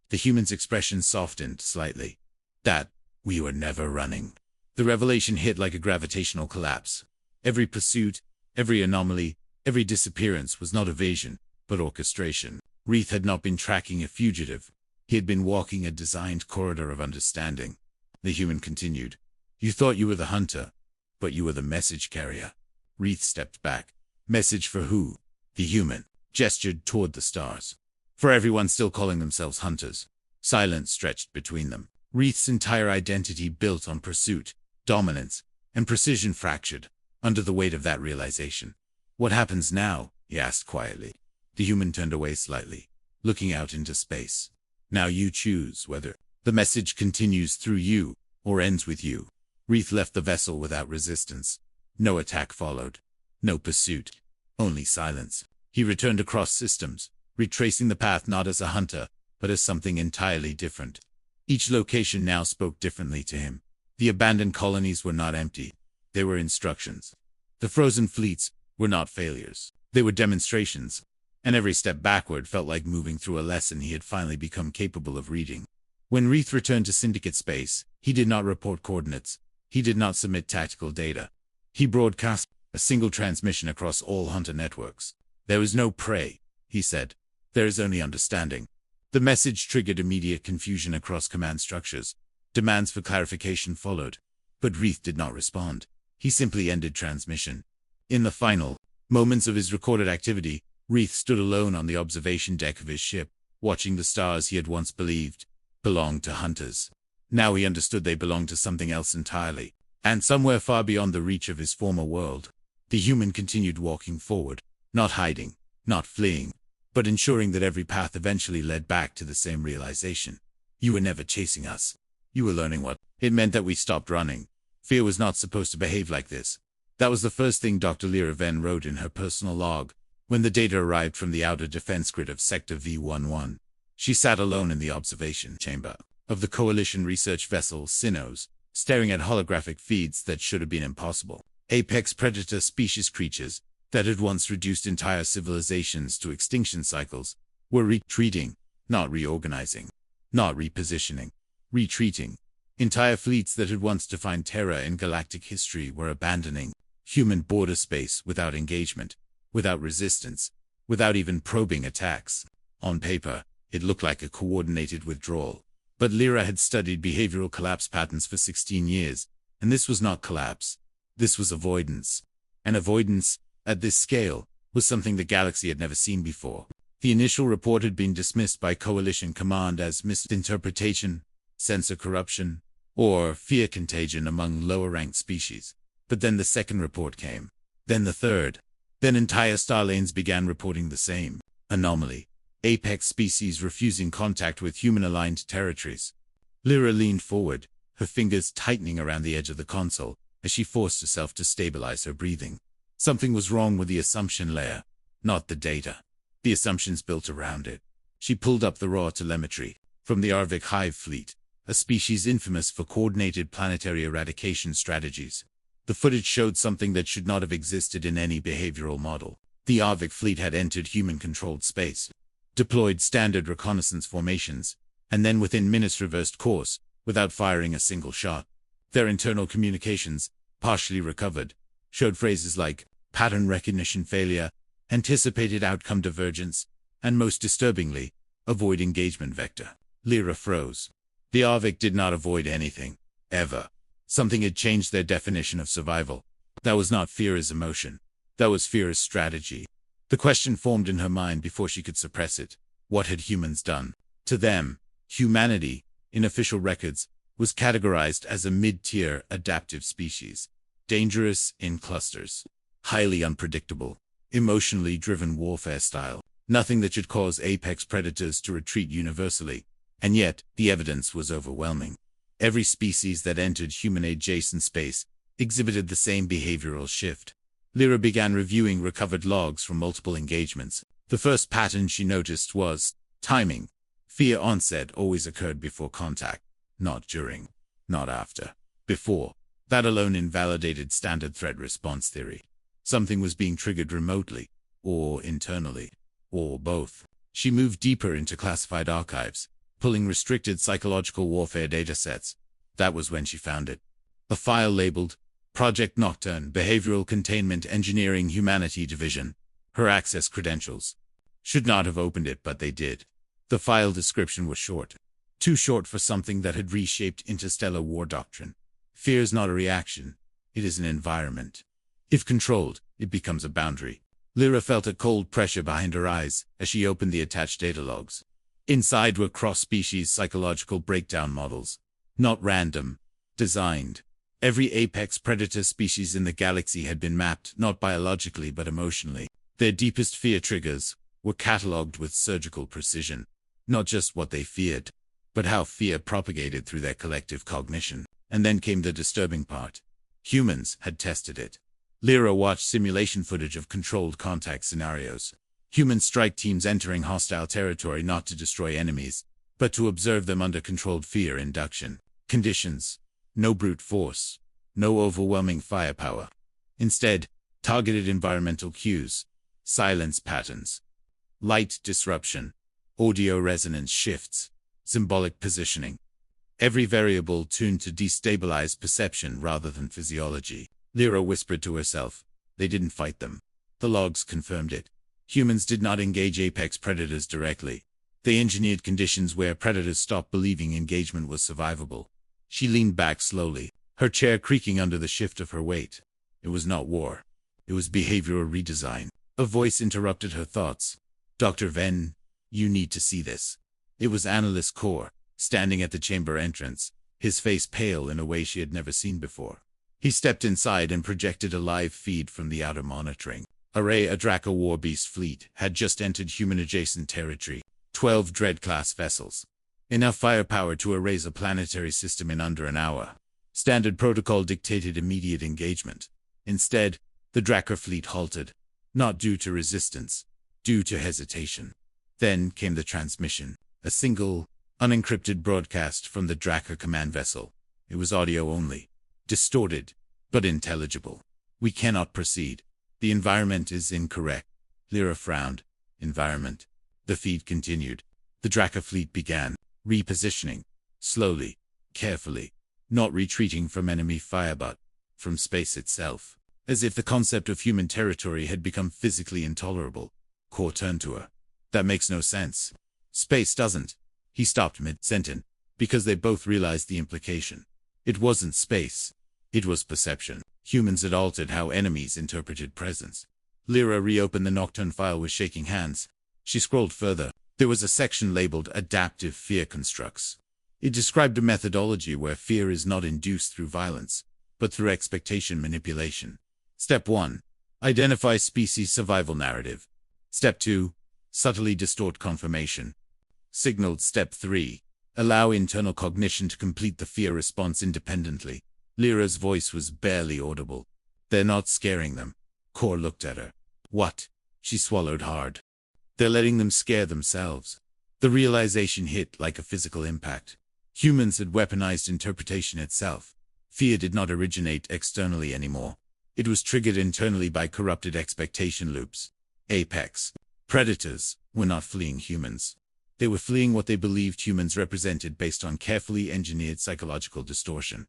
The human's expression softened slightly. "That we were never running." The revelation hit like a gravitational collapse. Every pursuit, every anomaly, every disappearance was not evasion, but orchestration. Reith had not been tracking a fugitive. He had been walking a designed corridor of understanding. The human continued. "You thought you were the hunter, but you were the message carrier." Reith stepped back. "Message for who?" The human gestured toward the stars. "For everyone still calling themselves hunters." Silence stretched between them. Reith's entire identity built on pursuit, dominance, and precision fractured under the weight of that realization. "What happens now?" he asked quietly. The human turned away slightly, looking out into space. "Now you choose whether the message continues through you or ends with you." Reith left the vessel without resistance. No attack followed. No pursuit. Only silence. He returned across systems, retracing the path not as a hunter, but as something entirely different. Each location now spoke differently to him. The abandoned colonies were not empty. They were instructions. The frozen fleets were not failures. They were demonstrations. And every step backward felt like moving through a lesson he had finally become capable of reading. When Reith returned to Syndicate space, he did not report coordinates. He did not submit tactical data. He broadcast a single transmission across all hunter networks. "There is no prey," he said. "There is only understanding." The message triggered immediate confusion across command structures. Demands for clarification followed. But Reith did not respond. He simply ended transmission. In the final moments of his recorded activity, Reith stood alone on the observation deck of his ship, watching the stars he had once believed belonged to hunters. Now he understood they belonged to something else entirely, and somewhere far beyond the reach of his former world. The human continued walking forward, not hiding, not fleeing, but ensuring that every path eventually led back to the same realization. "You were never chasing us. You were learning what it meant that we stopped running. Fear was not supposed to behave like this." That was the first thing Dr. Lyra Venn wrote in her personal log, when the data arrived from the outer defense grid of Sector V11. She sat alone in the observation chamber of the Coalition research vessel Sinnos, staring at holographic feeds that should have been impossible. Apex predator species creatures that had once reduced entire civilizations to extinction cycles were retreating, not reorganizing, not repositioning, retreating. Entire fleets that had once defined terror in galactic history were abandoning human border space without engagement, without resistance, without even probing attacks. On paper, it looked like a coordinated withdrawal. But Lyra had studied behavioral collapse patterns for 16 years, and this was not collapse. This was avoidance. And avoidance, at this scale, was something the galaxy had never seen before. The initial report had been dismissed by Coalition Command as misinterpretation, sensor corruption, or fear contagion among lower-ranked species. But then the second report came. Then the third. Then entire star lanes began reporting the same anomaly. Apex species refusing contact with human-aligned territories. Lyra leaned forward, her fingers tightening around the edge of the console as she forced herself to stabilize her breathing. Something was wrong with the assumption layer, not the data. The assumptions built around it. She pulled up the raw telemetry from the Arvik hive fleet, a species infamous for coordinated planetary eradication strategies. The footage showed something that should not have existed in any behavioral model. The Arvik fleet had entered human-controlled space, deployed standard reconnaissance formations, and then within minutes reversed course, without firing a single shot. Their internal communications, partially recovered, showed phrases like pattern recognition failure, anticipated outcome divergence, and most disturbingly, avoid engagement vector. Lyra froze. The Arvik did not avoid anything, ever. Something had changed their definition of survival. That was not fear as emotion. That was fear as strategy. The question formed in her mind before she could suppress it. What had humans done? To them, humanity, in official records, was categorized as a mid-tier adaptive species. Dangerous in clusters. Highly unpredictable. Emotionally driven warfare style. Nothing that should cause apex predators to retreat universally. And yet, the evidence was overwhelming. Every species that entered human-adjacent space exhibited the same behavioral shift. Lyra began reviewing recovered logs from multiple engagements. The first pattern she noticed was timing. Fear onset always occurred before contact, not during, not after. Before. That alone invalidated standard threat response theory. Something was being triggered remotely, or internally, or both. She moved deeper into classified archives, pulling restricted psychological warfare datasets. That was when she found it. A file labeled Project Nocturne Behavioral Containment Engineering Humanity Division. Her access credentials. Should not have opened it, but they did. The file description was short. Too short for something that had reshaped interstellar war doctrine. Fear is not a reaction. It is an environment. If controlled, it becomes a boundary. Lyra felt a cold pressure behind her eyes as she opened the attached data logs. Inside were cross-species psychological breakdown models. Not random. Designed. Every apex predator species in the galaxy had been mapped not biologically but emotionally. Their deepest fear triggers were catalogued with surgical precision. Not just what they feared, but how fear propagated through their collective cognition. And then came the disturbing part. Humans had tested it. Lyra watched simulation footage of controlled contact scenarios. Human strike teams entering hostile territory not to destroy enemies, but to observe them under controlled fear induction conditions. No brute force. No overwhelming firepower. Instead, targeted environmental cues. Silence patterns. Light disruption. Audio resonance shifts. Symbolic positioning. Every variable tuned to destabilize perception rather than physiology. Lyra whispered to herself. They didn't fight them. The logs confirmed it. Humans did not engage apex predators directly. They engineered conditions where predators stopped believing engagement was survivable. She leaned back slowly, her chair creaking under the shift of her weight. It was not war. It was behavioral redesign. A voice interrupted her thoughts. Dr. Venn, you need to see this. It was Analyst Core, standing at the chamber entrance, his face pale in a way she had never seen before. He stepped inside and projected a live feed from the outer monitoring. A Draco Warbeast fleet had just entered human-adjacent territory. 12 Dread-class vessels. Enough firepower to erase a planetary system in under an hour. Standard protocol dictated immediate engagement. Instead, the Draco fleet halted. Not due to resistance. Due to hesitation. Then came the transmission. A single, unencrypted broadcast from the Draco command vessel. It was audio only. Distorted, but intelligible. We cannot proceed. The environment is incorrect. Lyra frowned. Environment. The feed continued. The Draco fleet began repositioning. Slowly. Carefully. Not retreating from enemy fire but from space itself. As if the concept of human territory had become physically intolerable. Core turned to her. That makes no sense. Space doesn't. He stopped mid-sentence, because they both realized the implication. It wasn't space. It was perception. Humans had altered how enemies interpreted presence. Lyra reopened the Nocturne file with shaking hands. She scrolled further. There was a section labeled Adaptive Fear Constructs. It described a methodology where fear is not induced through violence, but through expectation manipulation. Step 1. Identify species survival narrative. Step 2. Subtly distort confirmation. Signaled. Step 3. Allow internal cognition to complete the fear response independently. Lyra's voice was barely audible. They're not scaring them. Kor looked at her. What? She swallowed hard. They're letting them scare themselves. The realization hit like a physical impact. Humans had weaponized interpretation itself. Fear did not originate externally anymore. It was triggered internally by corrupted expectation loops. Apex predators were not fleeing humans. They were fleeing what they believed humans represented based on carefully engineered psychological distortion.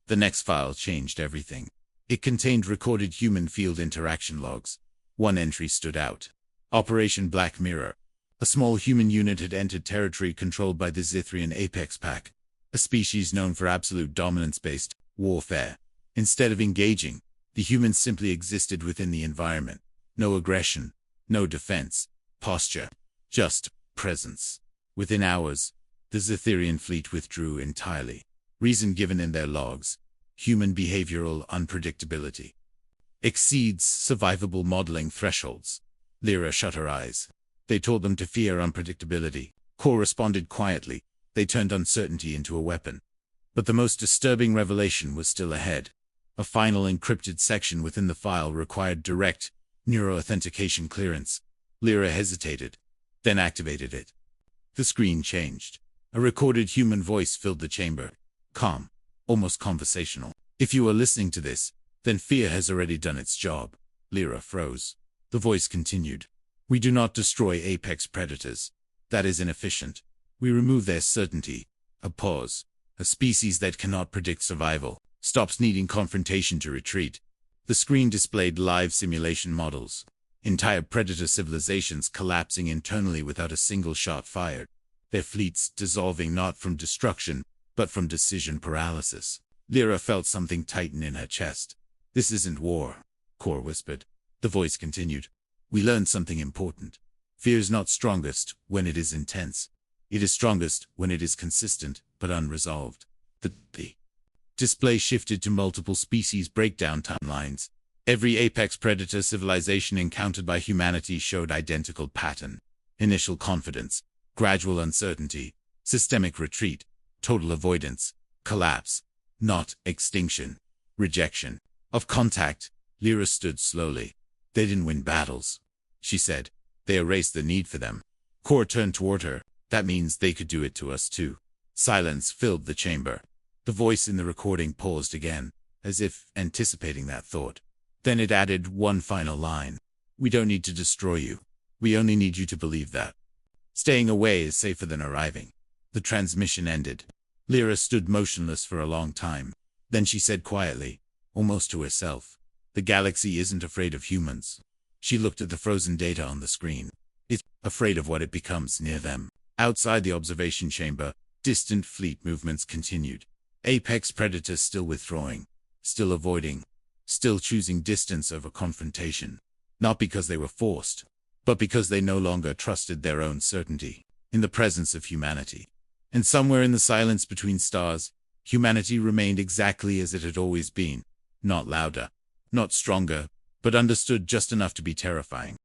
The next file changed everything. It contained recorded human field interaction logs. One entry stood out. Operation Black Mirror. A small human unit had entered territory controlled by the Zithrian Apex Pack, a species known for absolute dominance-based warfare. Instead of engaging, the humans simply existed within the environment. No aggression, no defense, posture, just presence. Within hours, the Zithrian fleet withdrew entirely. Reason given in their logs: human behavioral unpredictability. Exceeds survivable modeling thresholds. Lyra shut her eyes. They told them to fear unpredictability. Kor responded quietly. They turned uncertainty into a weapon. But the most disturbing revelation was still ahead. A final encrypted section within the file required direct neuroauthentication clearance. Lyra hesitated, then activated it. The screen changed. A recorded human voice filled the chamber. Calm, almost conversational. If you are listening to this, then fear has already done its job. Lyra froze. The voice continued. We do not destroy apex predators. That is inefficient. We remove their certainty. A pause. A species that cannot predict survival stops needing confrontation to retreat. The screen displayed live simulation models. Entire predator civilizations collapsing internally without a single shot fired. Their fleets dissolving not from destruction, but from decision paralysis. Lyra felt something tighten in her chest. This isn't war, Kor whispered. The voice continued. We learned something important. Fear is not strongest when it is intense. It is strongest when it is consistent, but unresolved. The display shifted to multiple species breakdown timelines. Every apex predator civilization encountered by humanity showed identical pattern. Initial confidence, gradual uncertainty, systemic retreat, total avoidance, collapse, not extinction, rejection of contact. Lyra stood slowly. They didn't win battles, she said. They erased the need for them. Kor turned toward her. That means they could do it to us too. Silence filled the chamber. The voice in the recording paused again, as if anticipating that thought. Then it added one final line. We don't need to destroy you. We only need you to believe that. Staying away is safer than arriving. The transmission ended. Lyra stood motionless for a long time. Then she said quietly, almost to herself, the galaxy isn't afraid of humans. She looked at the frozen data on the screen. It's afraid of what it becomes near them. Outside the observation chamber, distant fleet movements continued. Apex predators still withdrawing, still avoiding, still choosing distance over confrontation. Not because they were forced, but because they no longer trusted their own certainty in the presence of humanity. And somewhere in the silence between stars, humanity remained exactly as it had always been. Not louder, not stronger, but understood just enough to be terrifying.